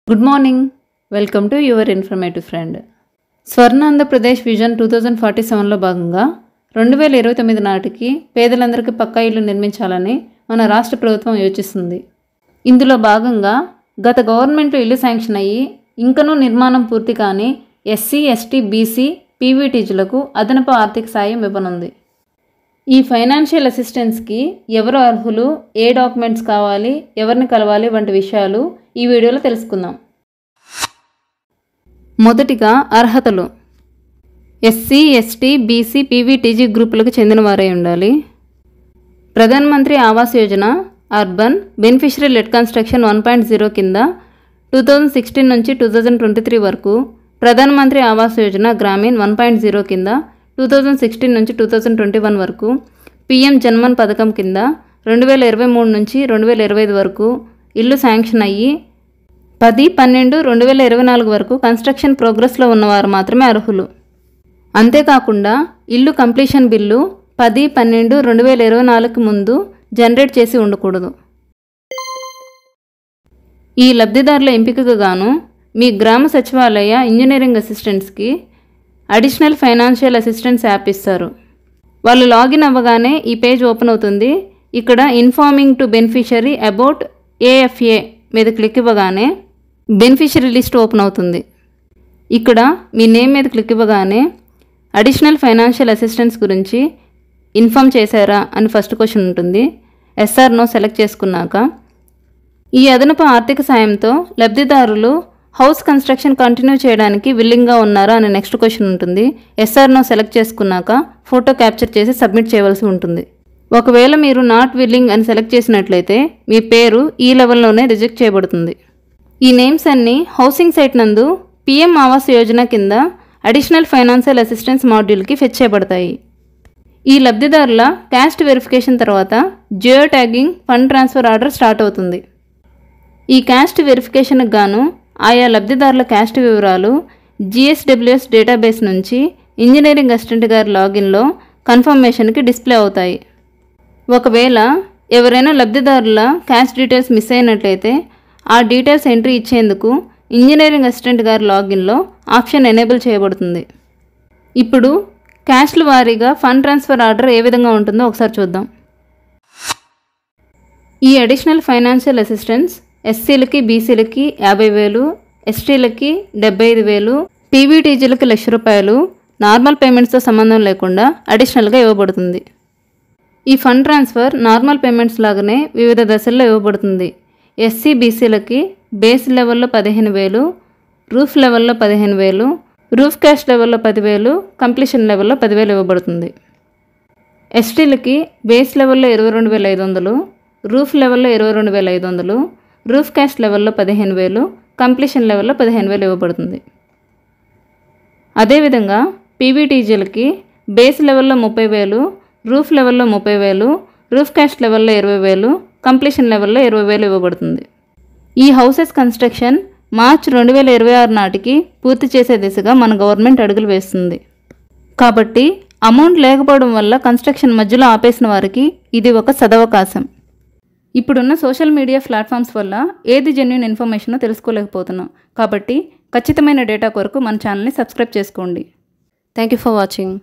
Good morning. Welcome to your informative friend. Swarna Andhra Pradesh vision 2047లో భాగంగా 2029 నాటికి పేదలందరికీ పక్కా ఇల్లు నిర్మించాలని మన రాష్ట్ర ప్రభుత్వం యోచిస్తుంది. ఇందులో భాగంగా గత గవర్నమెంట్లో ఇల్లు శాంక్షన్ అయ్యి ఇంకనూ నిర్మాణం పూర్తి కాని ఎస్సీ, ఎస్టీ, బీసీ, పీవీటీజీలకు అదనపు ఆర్థిక సాయం ఇవ్వనుంది. ఈ ఫైనాన్షియల్ అసిస్టెన్స్కి ఎవరు అర్హులు, ఏ డాక్యుమెంట్స్ కావాలి, ఎవరిని కలవాలి వంటి విషయాలు ఈ వీడియోలో తెలుసుకుందాం. మొదటిగా అర్హతలు. ఎస్సీ, ఎస్టీ, బీసీ, పీవీటీజీ గ్రూపులకు చెందిన వారై ఉండాలి. ప్రధానమంత్రి Awas Yojana urban beneficiary lead construction 1.0 కింద 2016 నుంచి 2023 వరకు, ప్రధానమంత్రి ఆవాస్ యోజన గ్రామీణ్ 1.0 కింద 2016 నుంచి 2021 వరకు, పీఎం జన్మన్ పథకం కింద 2023 నుంచి 2025 వరకు ఇల్లు శాంక్షన్ అయ్యి 10/12/2024 వరకు కన్స్ట్రక్షన్ ప్రోగ్రెస్లో ఉన్నవారు మాత్రమే అర్హులు. అంతేకాకుండా ఇల్లు కంప్లీషన్ బిల్లు 10/12/2024 ముందు జనరేట్ చేసి ఉండకూడదు. ఈ లబ్ధిదారుల ఎంపికకు గాను మీ గ్రామ సచివాలయ ఇంజనీరింగ్ అసిస్టెంట్స్కి అడిషనల్ ఫైనాన్షియల్ అసిస్టెన్స్ యాప్ ఇస్తారు. వాళ్ళు లాగిన్ అవ్వగానే ఈ పేజ్ ఓపెన్ అవుతుంది. ఇక్కడ informing to beneficiary about AFA మీద క్లిక్ ఇవ్వగానే బెనిఫిషరీ లిస్ట్ ఓపెన్ అవుతుంది. ఇక్కడ మీ నేమ్ మీద క్లిక్ ఇవ్వగానే అడిషనల్ ఫైనాన్షియల్ అసిస్టెన్స్ గురించి ఇన్ఫామ్ చేశారా అని ఫస్ట్ క్వశ్చన్ ఉంటుంది. ఎస్ఆర్ నో సెలెక్ట్ చేసుకున్నాక ఈ అదనపు ఆర్థిక సాయంతో లబ్ధిదారులు హౌస్ కన్స్ట్రక్షన్ కంటిన్యూ చేయడానికి విల్లింగ్గా ఉన్నారా అనే నెక్స్ట్ క్వశ్చన్ ఉంటుంది. ఎస్ఆర్ నో సెలెక్ట్ చేసుకున్నాక ఫోటో క్యాప్చర్ చేసి సబ్మిట్ చేయవలసి ఉంటుంది. ఒకవేళ మీరు నాట్ విల్లింగ్ అని సెలెక్ట్ చేసినట్లయితే మీ పేరు ఈ లెవెల్లోనే రిజెక్ట్ చేయబడుతుంది. ఈ నేమ్స్ అన్నీ హౌసింగ్ సైట్ నందు పీఎం ఆవాస్ యోజన కింద అడిషనల్ ఫైనాన్షియల్ అసిస్టెన్స్ మాడ్యూల్కి ఫెచ్ చేయబడతాయి. ఈ లబ్ధిదారుల క్యాస్ట్ వెరిఫికేషన్ తర్వాత geo tagging fund transfer order start అవుతుంది. ఈ క్యాస్ట్ వెరిఫికేషన్కి గాను ఆయా లబ్ధిదారుల క్యాస్ట్ వివరాలు GSWS డేటాబేస్ నుంచి ఇంజనీరింగ్ అసిస్టెంట్ గారి లాగిన్లో కన్ఫర్మేషన్కి డిస్ప్లే అవుతాయి. ఒకవేళ ఎవరైనా లబ్ధిదారుల క్యాస్ట్ డీటెయిల్స్ మిస్ అయినట్లయితే ఆ డీటెయిల్స్ ఎంట్రీ ఇచ్చేందుకు ఇంజనీరింగ్ అసిస్టెంట్ గారి లాగిన్లో ఆప్షన్ ఎనేబుల్ చేయబడుతుంది. ఇప్పుడు క్యాస్ట్ల వారీగా ఫండ్ ట్రాన్స్ఫర్ ఆర్డర్ ఏ విధంగా ఉంటుందో ఒకసారి చూద్దాం. ఈ అడిషనల్ ఫైనాన్షియల్ అసిస్టెన్స్ ఎస్సీలకి, బీసీలకి 50,000, ఎస్టీలకి 75,000, పీవీటీజీలకి ₹1,00,000 నార్మల్ పేమెంట్స్తో సంబంధం లేకుండా అడిషనల్గా ఇవ్వబడుతుంది. ఈ ఫండ్ ట్రాన్స్ఫర్ నార్మల్ పేమెంట్స్ లాగానే వివిధ దశల్లో ఇవ్వబడుతుంది. ఎస్సీ, బీసీలకి బేస్ లెవెల్లో 15,000, రూఫ్ లెవెల్లో 15,000, రూఫ్ క్యాష్ లెవెల్లో 10,000, కంప్లీషన్ లెవెల్లో 10,000 ఇవ్వబడుతుంది. ఎస్టీలకి బేస్ లెవెల్లో 22,500, రూఫ్ లెవెల్లో 22,500, రూఫ్ క్యాష్ లెవెల్లో 15,000, కంప్లీషన్ లెవెల్లో 15,000 ఇవ్వబడుతుంది. అదేవిధంగా పీవీటీజీలకి బేస్ లెవెల్లో 30,000, రూఫ్ లెవెల్లో 30,000, రూఫ్ క్యాష్ లెవెల్లో 20,000, కంప్లీషన్ లెవెల్లో 20,000 ఇవ్వబడుతుంది. ఈ హౌసెస్ కన్స్ట్రక్షన్ మార్చ్ 2026 నాటికి పూర్తి చేసే దిశగా మన గవర్నమెంట్ అడుగులు వేస్తుంది. కాబట్టి అమౌంట్ లేకపోవడం వల్ల కన్స్ట్రక్షన్ మధ్యలో ఆపేసిన వారికి ఇది ఒక సదవకాశం. ఇప్పుడున్న సోషల్ మీడియా ప్లాట్ఫామ్స్ వల్ల ఏది జెన్యూన్ ఇన్ఫర్మేషనో తెలుసుకోలేకపోతున్నాం. కాబట్టి ఖచ్చితమైన డేటా కొరకు మన ఛానల్ని సబ్స్క్రైబ్ చేసుకోండి. Thank you for watching.